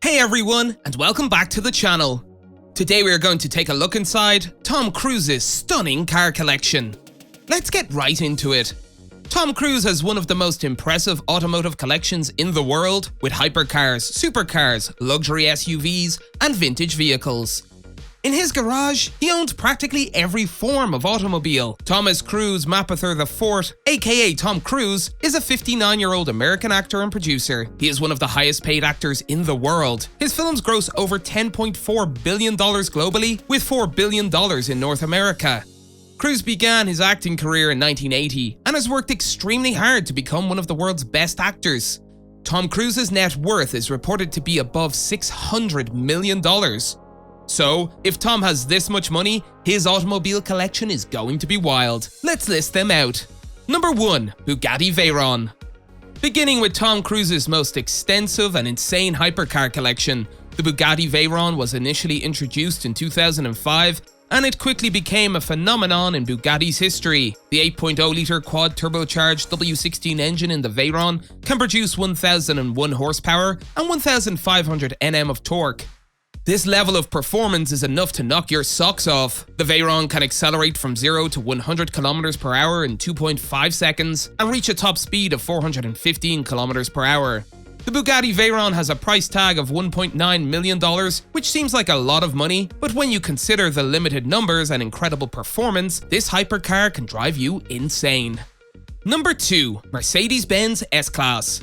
Hey everyone, and welcome back to the channel. Today we are going to take a look inside Tom Cruise's stunning car collection. Let's get right into it. Tom Cruise has one of the most impressive automotive collections in the world, with hypercars, supercars, luxury SUVs, and vintage vehicles. In his garage, he owned practically every form of automobile. Thomas Cruise Mapother IV, aka Tom Cruise, is a 59-year-old American actor and producer. He is one of the highest paid actors in the world. His films gross over $10.4 billion globally, with $4 billion in North America. Cruise began his acting career in 1980 and has worked extremely hard to become one of the world's best actors. Tom Cruise's net worth is reported to be above $600 million. So, if Tom has this much money, his automobile collection is going to be wild. Let's list them out. Number 1. Bugatti Veyron. Beginning with Tom Cruise's most extensive and insane hypercar collection, the Bugatti Veyron was initially introduced in 2005, and it quickly became a phenomenon in Bugatti's history. The 8.0-litre quad-turbocharged W16 engine in the Veyron can produce 1,001 horsepower and 1,500 Nm of torque. This level of performance is enough to knock your socks off. The Veyron can accelerate from 0 to 100 km per hour in 2.5 seconds and reach a top speed of 415 km per hour. The Bugatti Veyron has a price tag of $1.9 million, which seems like a lot of money, but when you consider the limited numbers and incredible performance, this hypercar can drive you insane. Number 2. Mercedes-Benz S-Class.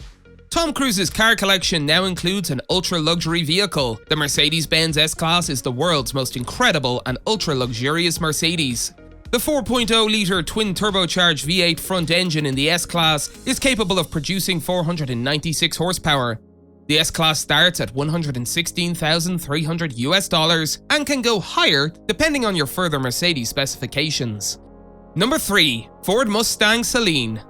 Tom Cruise's car collection now includes an ultra-luxury vehicle. The Mercedes-Benz S-Class is the world's most incredible and ultra-luxurious Mercedes. The 4.0-litre twin-turbocharged V8 front engine in the S-Class is capable of producing 496 horsepower. The S-Class starts at $116,300 and can go higher depending on your further Mercedes specifications. Number 3. Ford Mustang SALEEN.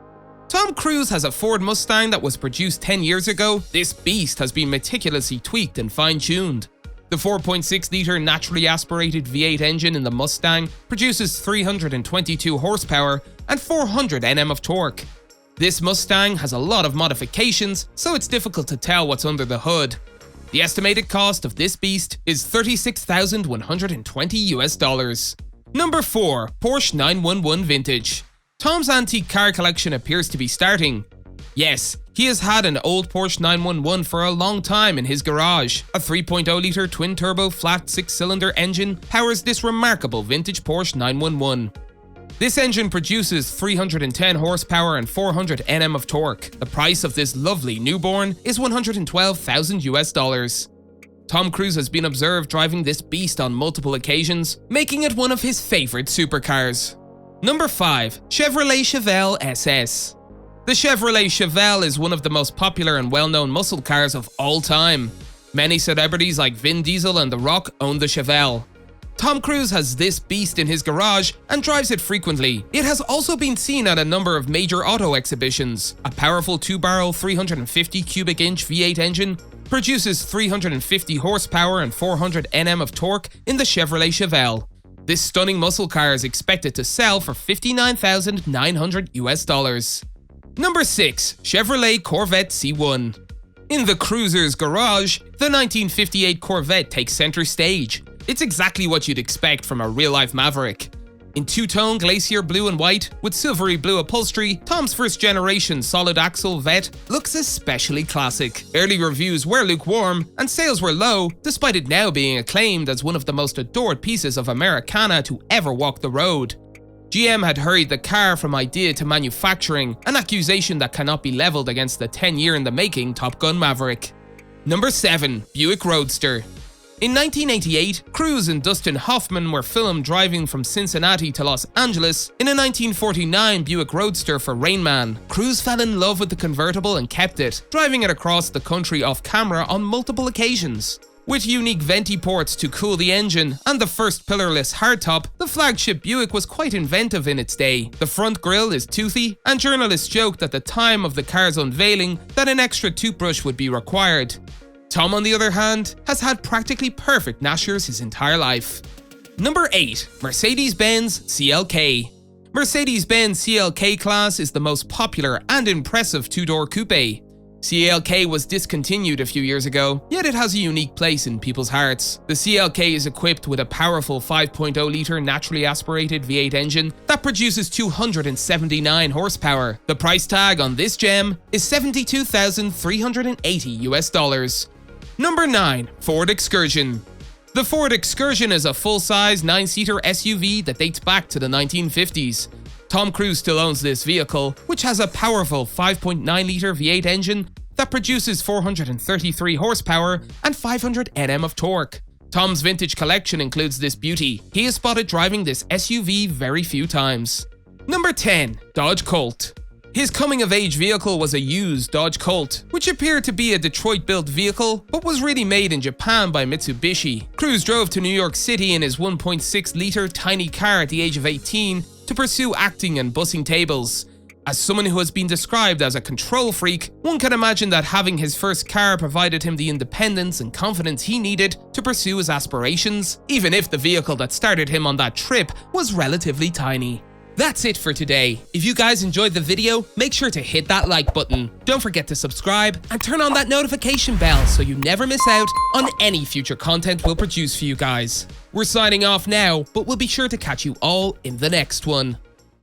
Tom Cruise has a Ford Mustang that was produced 10 years ago. This beast has been meticulously tweaked and fine-tuned. The 4.6-litre naturally aspirated V8 engine in the Mustang produces 322 horsepower and 400 Nm of torque. This Mustang has a lot of modifications, so it's difficult to tell what's under the hood. The estimated cost of this beast is $36,120. Number 4. Porsche 911 Vintage. Tom's antique car collection appears to be starting. Yes, he has had an old Porsche 911 for a long time in his garage. A 3.0-litre twin-turbo flat 6-cylinder engine powers this remarkable vintage Porsche 911. This engine produces 310 horsepower and 400 Nm of torque. The price of this lovely newborn is $112,000. Tom Cruise has been observed driving this beast on multiple occasions, making it one of his favorite supercars. Number 5. Chevrolet Chevelle SS. The Chevrolet Chevelle is one of the most popular and well-known muscle cars of all time. Many celebrities like Vin Diesel and The Rock own the Chevelle. Tom Cruise has this beast in his garage and drives it frequently. It has also been seen at a number of major auto exhibitions. A powerful 2-barrel 350 cubic inch V8 engine produces 350 horsepower and 400 Nm of torque in the Chevrolet Chevelle. This stunning muscle car is expected to sell for $59,900. Number 6. Chevrolet Corvette C1. In the cruiser's garage, the 1958 Corvette takes center stage. It's exactly what you'd expect from a real-life Maverick. In two-tone glacier blue and white, with silvery blue upholstery, Tom's first-generation solid-axle Vette looks especially classic. Early reviews were lukewarm, and sales were low, despite it now being acclaimed as one of the most adored pieces of Americana to ever walk the road. GM had hurried the car from idea to manufacturing, an accusation that cannot be leveled against the 10-year-in-the-making Top Gun Maverick. Number 7. Buick Roadster. In 1988, Cruise and Dustin Hoffman were filmed driving from Cincinnati to Los Angeles in a 1949 Buick Roadster for Rain Man. Cruise fell in love with the convertible and kept it, driving it across the country off-camera on multiple occasions. With unique venti ports to cool the engine and the first pillarless hardtop, the flagship Buick was quite inventive in its day. The front grille is toothy, and journalists joked at the time of the car's unveiling that an extra toothbrush would be required. Tom, on the other hand, has had practically perfect gnashers his entire life. Number 8. Mercedes-Benz CLK. Mercedes-Benz CLK class is the most popular and impressive two-door coupe. CLK was discontinued a few years ago, yet it has a unique place in people's hearts. The CLK is equipped with a powerful 5.0-litre naturally aspirated V8 engine that produces 279 horsepower. The price tag on this gem is $72,380 US. Number 9. Ford Excursion. The Ford Excursion is a full-size 9-seater SUV that dates back to the 1950s. Tom Cruise still owns this vehicle, which has a powerful 5.9-litre V8 engine that produces 433 horsepower and 500 Nm of torque. Tom's vintage collection includes this beauty. He is spotted driving this SUV very few times. Number 10. Dodge Colt. His coming-of-age vehicle was a used Dodge Colt, which appeared to be a Detroit-built vehicle, but was really made in Japan by Mitsubishi. Cruise drove to New York City in his 1.6-litre tiny car at the age of 18 to pursue acting and bussing tables. As someone who has been described as a control freak, one can imagine that having his first car provided him the independence and confidence he needed to pursue his aspirations, even if the vehicle that started him on that trip was relatively tiny. That's it for today. If you guys enjoyed the video, make sure to hit that like button. Don't forget to subscribe and turn on that notification bell so you never miss out on any future content we'll produce for you guys. We're signing off now, but we'll be sure to catch you all in the next one.